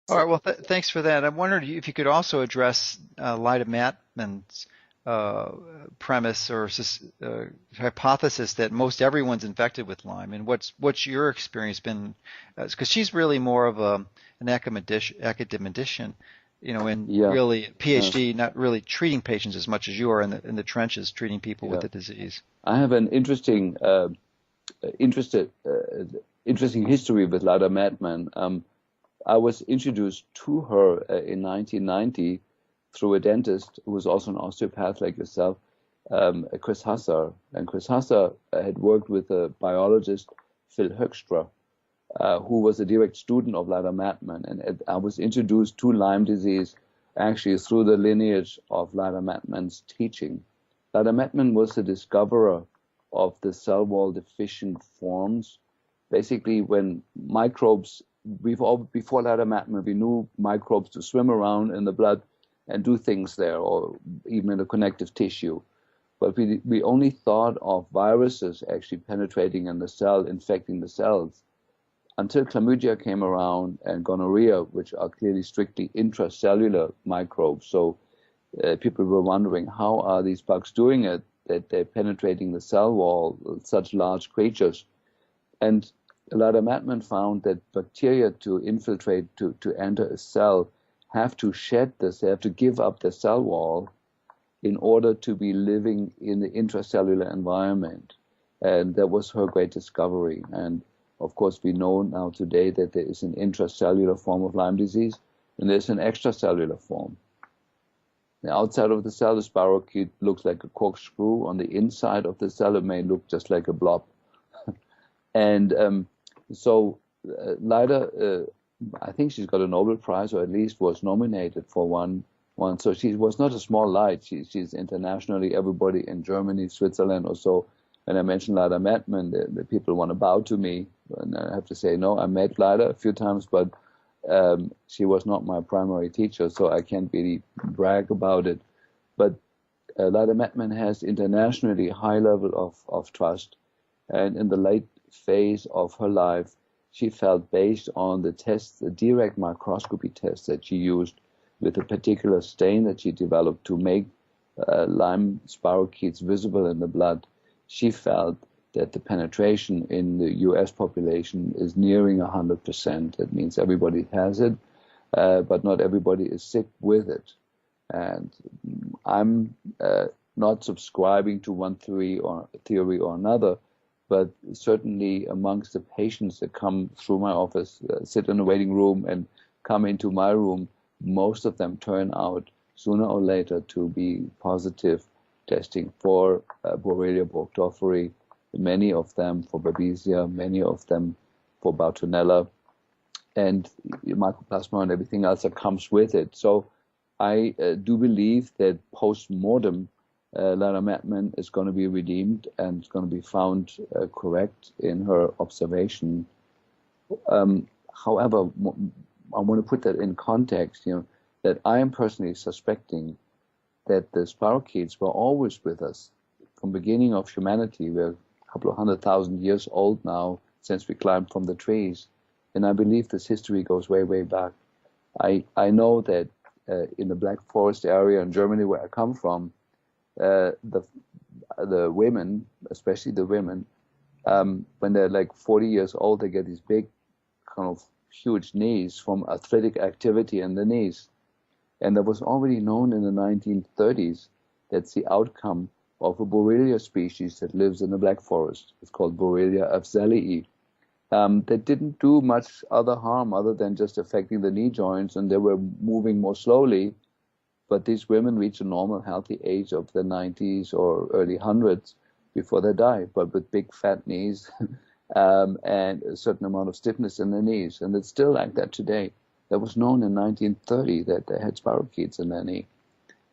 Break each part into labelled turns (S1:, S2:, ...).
S1: All right. Well, thanks for that. I wondered if you could also address Lyda Matman's uh, premise or hypothesis that most everyone's infected with Lyme, and what's your experience been? Because she's really more of an academician, and
S2: Yeah,
S1: really a
S2: yeah,
S1: PhD, not really treating patients as much as you are in the trenches treating people with
S2: yeah.
S1: the disease.
S2: I have an interested, interesting history with Lada Madman. I was introduced to her in 1990 through a dentist who was also an osteopath like yourself, Chris Hussar. And Chris Hussar had worked with a biologist, Phil Hoekstra, who was a direct student of Lada Madman. And I was introduced to Lyme disease actually through the lineage of Lada Madman's teaching. Lada Madman was the discoverer of the cell wall deficient forms. Basically, when microbes, before Lada Madman, we knew microbes to swim around in the blood and do things there, or even in the connective tissue. But we only thought of viruses actually penetrating in the cell, infecting the cells, until chlamydia came around and gonorrhea, which are clearly strictly intracellular microbes. So people were wondering, how are these bugs doing it, that they're penetrating the cell wall, such large creatures? And Lada Madman found that bacteria to infiltrate, to enter a cell, have to shed this, they have to give up the cell wall in order to be living in the intracellular environment. And that was her great discovery. And of course, we know now today that there is an intracellular form of Lyme disease and there's an extracellular form. The outside of the cell, the spirochete looks like a corkscrew. On the inside of the cell, it may look just like a blob. And so Lyda, I think she's got a Nobel Prize, or at least was nominated for one. So she was not a small light. She's internationally, everybody in Germany, Switzerland, or so. When I mentioned Lyda Madman, the people want to bow to me, and I have to say, no, I met Lyda a few times, but she was not my primary teacher, so I can't really brag about it. But Lyda Madman has internationally high level of trust, and in the late phase of her life, she felt, based on the tests, the direct microscopy tests that she used with a particular stain that she developed to make Lyme spirochetes visible in the blood, she felt that the penetration in the US population is nearing 100%. That means everybody has it, but not everybody is sick with it. And I'm not subscribing to one theory or another, but certainly amongst the patients that come through my office, sit in the waiting room and come into my room, most of them turn out sooner or later to be positive testing for Borrelia burgdorferi, many of them for Babesia, many of them for Bartonella, and Mycoplasma and everything else that comes with it. So I do believe that post-mortem, Lara Madman is going to be redeemed and is going to be found correct in her observation. However, I want to put that in context, that I am personally suspecting that the spirochetes were always with us from the beginning of humanity. We're a couple of 100,000 years old now since we climbed from the trees. And I believe this history goes way, way back. I know that in the Black Forest area in Germany, where I come from, the women, especially the women, when they're like 40 years old, they get these big, kind of huge knees from athletic activity in the knees. And that was already known in the 1930s. That's the outcome of a Borrelia species that lives in the Black Forest. It's called Borrelia afzelii. That didn't do much other harm other than just affecting the knee joints, and they were moving more slowly. But these women reach a normal, healthy age of the 90s or early hundreds before they die, but with big fat knees and a certain amount of stiffness in the knees. And it's still like that today. That was known in 1930 that they had spirochetes in their knee.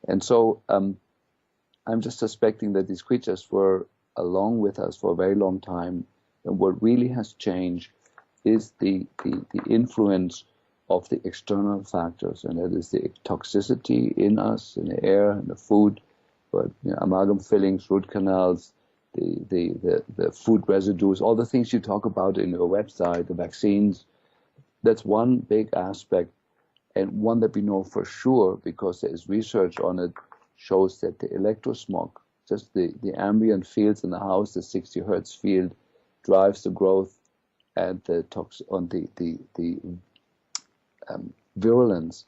S2: And so I'm just suspecting that these creatures were along with us for a very long time. And what really has changed is the influence of the external factors, and that is the toxicity in us, in the air, in the food, but amalgam fillings, root canals, the food residues, all the things you talk about in your website, the vaccines. That's one big aspect. and one that we know for sure because there is research on it, shows that the electrosmog, just the ambient fields in the house, the 60 hertz field, drives the growth and the virulence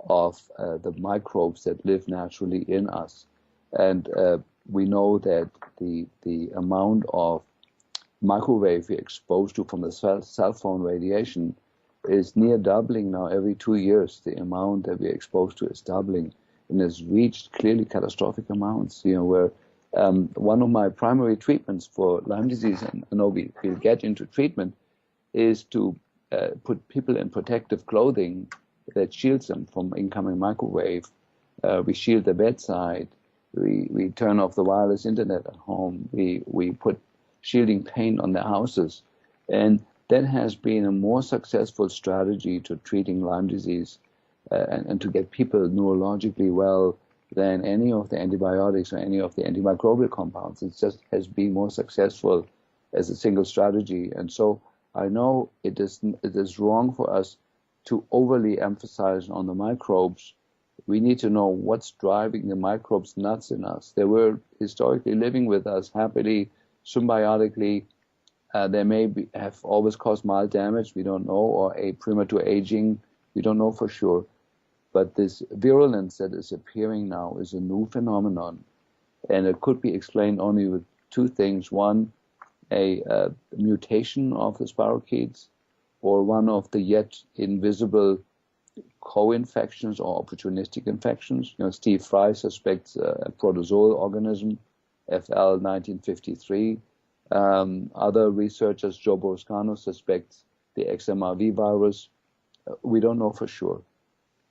S2: of the microbes that live naturally in us. And we know that the amount of microwave we're exposed to from the cell phone radiation is near doubling now every 2 years. The amount that we're exposed to is doubling and has reached clearly catastrophic amounts. Where one of my primary treatments for Lyme disease, and I know we'll get into treatment, is to put people in protective clothing that shields them from incoming microwave. We shield the bedside. We turn off the wireless internet at home. We put shielding paint on their houses. And that has been a more successful strategy to treating Lyme disease and to get people neurologically well than any of the antibiotics or any of the antimicrobial compounds. It just has been more successful as a single strategy. And so I know it is wrong for us to overly emphasize on the microbes. We need to know what's driving the microbes nuts in us. They were historically living with us happily, symbiotically. They may have always caused mild damage, we don't know, or a premature aging, we don't know for sure. But this virulence that is appearing now is a new phenomenon, and it could be explained only with two things. One, a mutation of the spirochetes, or one of the yet invisible co-infections or opportunistic infections. Steve Fry suspects a protozoal organism, FL 1953. Other researchers, Joe Boroscano, suspects the XMRV virus. We don't know for sure,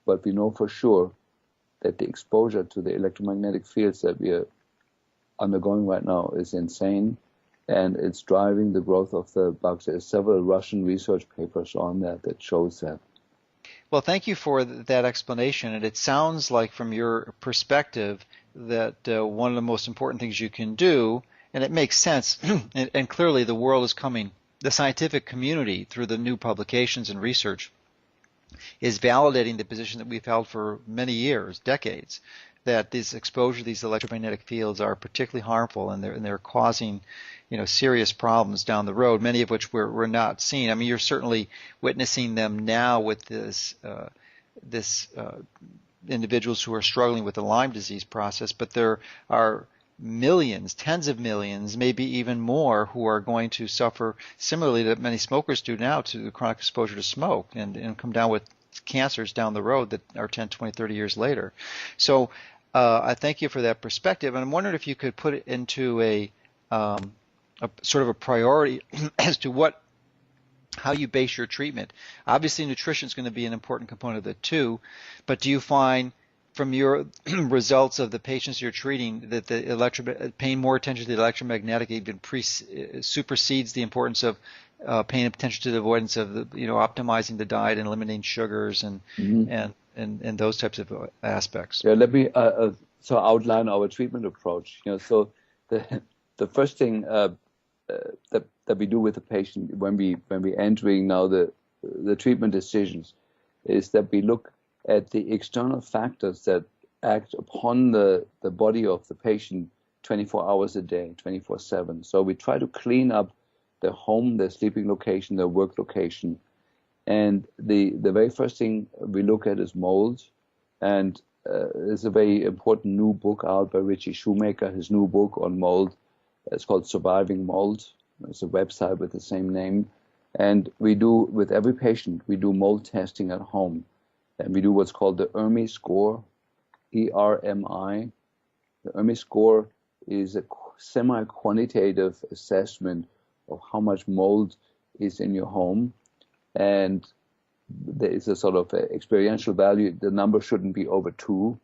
S2: but we know for sure that the exposure to the electromagnetic fields that we are undergoing right now is insane, and it's driving the growth of the bugs. There's several Russian research papers on that shows that.
S1: Well, thank you for that explanation. And it sounds like from your perspective that one of the most important things you can do, and it makes sense, and clearly the world is coming, the scientific community through the new publications and research is validating the position that we've held for many years, decades, that this exposure to these electromagnetic fields are particularly harmful, and they're causing, serious problems down the road, many of which we're not seeing. I mean, you're certainly witnessing them now with this individuals who are struggling with the Lyme disease process, but there are millions, tens of millions, maybe even more, who are going to suffer similarly that many smokers do now to the chronic exposure to smoke and come down with cancers down the road that are 10, 20, 30 years later. So I thank you for that perspective, and I'm wondering if you could put it into a sort of a priority as to how you base your treatment. Obviously, nutrition is going to be an important component of it too, but do you find from your results of the patients you're treating that the paying more attention to the electromagnetic even supersedes the importance of paying attention to the avoidance of optimizing the diet and eliminating sugars and those types of aspects?
S2: Yeah, let me so outline our treatment approach. So the first thing that we do with the patient when we entering now the treatment decisions is that we look at the external factors that act upon the body of the patient 24 hours a day, 24/7. So we try to clean up their home, their sleeping location, their work location. And the very first thing we look at is mold. And there's a very important new book out by Richie Shoemaker, his new book on mold. It's called Surviving Mold. It's a website with the same name. And we do, with every patient, we do mold testing at home. And we do what's called the ERMI score, ERMI. The ERMI score is a semi-quantitative assessment of how much mold is in your home. And there is a sort of experiential value. The number shouldn't be over 2.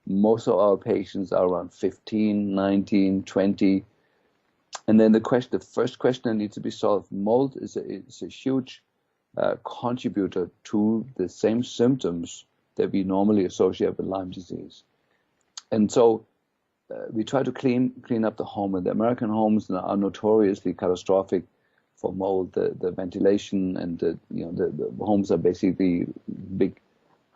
S2: Most of our patients are around 15, 19, 20. And then the first question that needs to be solved, mold is a huge contributor to the same symptoms that we normally associate with Lyme disease. And so we try to clean up the home, and the American homes are notoriously catastrophic for mold. The ventilation and the homes are basically big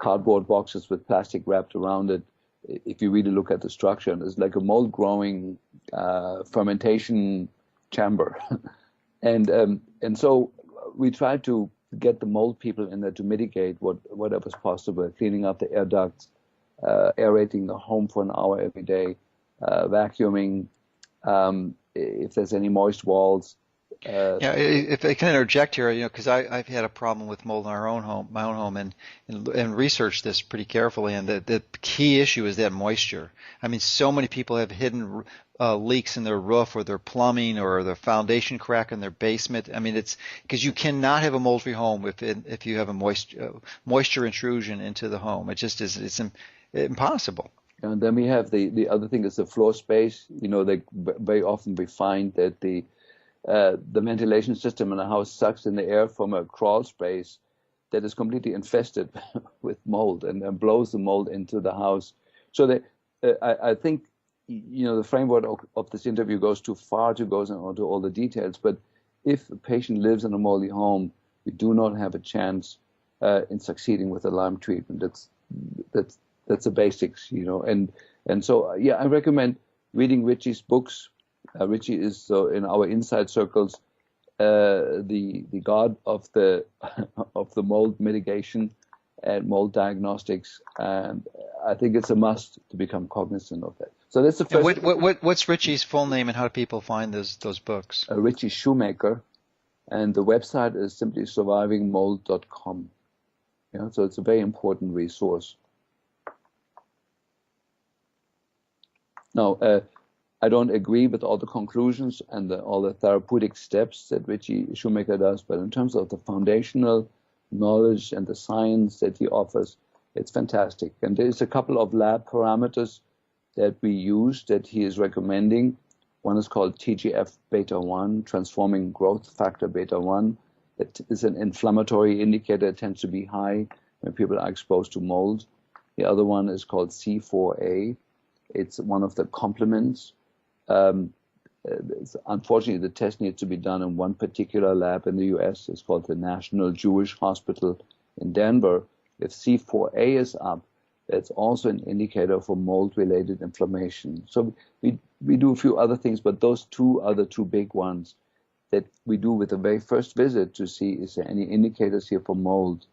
S2: cardboard boxes with plastic wrapped around it. If you really look at the structure, and it's like a mold growing fermentation chamber. And so we try to get the mold people in there to mitigate whatever's possible, cleaning up the air ducts, aerating the home for an hour every day, vacuuming, if there's any moist walls.
S1: Yeah, if I can interject here, because I've had a problem with mold in my own home, and researched this pretty carefully, and the key issue is that moisture. I mean, so many people have hidden leaks in their roof or their plumbing or their foundation crack in their basement. I mean, it's because you cannot have a mold-free home if you have a moisture intrusion into the home. It just is impossible.
S2: And then we have the other thing is the floor space. Very often we find that the ventilation system in a house sucks in the air from a crawl space that is completely infested with mold and blows the mold into the house. So I think the framework of this interview goes too far to go into all the details. But if a patient lives in a moldy home, we do not have a chance in succeeding with a Lyme treatment. That's the basics, And so I recommend reading Richie's books. Richie is in our inside circles the god of the mold mitigation and mold diagnostics, and I think it's a must to become cognizant of that. So that's the first.
S1: What's Richie's full name, and how do people find those books?
S2: Richie Shoemaker, and the website is simply survivingmold.com. So it's a very important resource. Now, I don't agree with all the conclusions and all the therapeutic steps that Richie Shoemaker does, but in terms of the foundational knowledge and the science that he offers, it's fantastic. And there's a couple of lab parameters that we use that he is recommending. One is called TGF beta 1, transforming growth factor beta 1. It is an inflammatory indicator. It tends to be high when people are exposed to mold. The other one is called C4A. It's one of the complements. Unfortunately, the test needs to be done in one particular lab in the U.S. It's called the National Jewish Hospital in Denver. If C4A is up, that's also an indicator for mold-related inflammation. So we do a few other things, but those two are the two big ones that we do with the very first visit to see is there any indicators here for mold.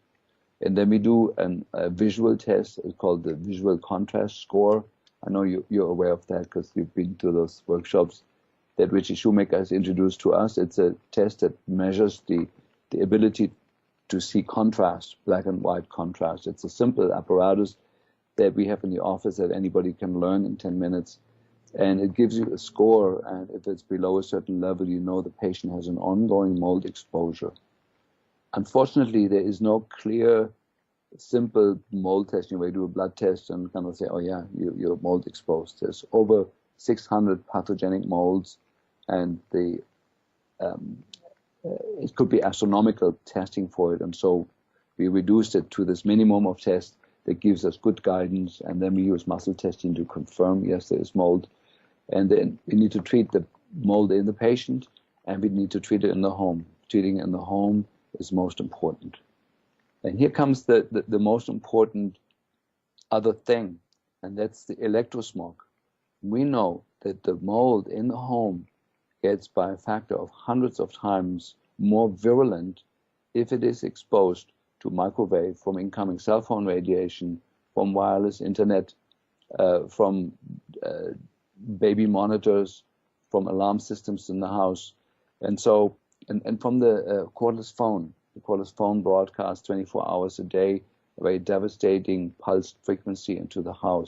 S2: And then we do a visual test. It's called the visual contrast score. I know you're aware of that because you've been to those workshops that Richie Shoemaker has introduced to us. It's a test that measures the ability to see contrast, black and white contrast. It's a simple apparatus that we have in the office that anybody can learn in 10 minutes. And it gives you a score, and if it's below a certain level, you know the patient has an ongoing mold exposure. Unfortunately, there is no clear simple mold testing where you do a blood test and kind of say, oh yeah, you're mold exposed. There's over 600 pathogenic molds, and it could be astronomical testing for it. And so we reduced it to this minimum of tests that gives us good guidance, and then we use muscle testing to confirm, yes, there is mold. And then we need to treat the mold in the patient, and we need to treat it in the home. Treating it in the home is most important. And here comes the most important other thing, and that's the electrosmog. We know that the mold in the home gets by a factor of hundreds of times more virulent if it is exposed to microwave from incoming cell phone radiation, from wireless internet, from baby monitors, from alarm systems in the house, and so and from the cordless phone. The cordless phone broadcasts 24 hours a day, a very devastating pulsed frequency into the house.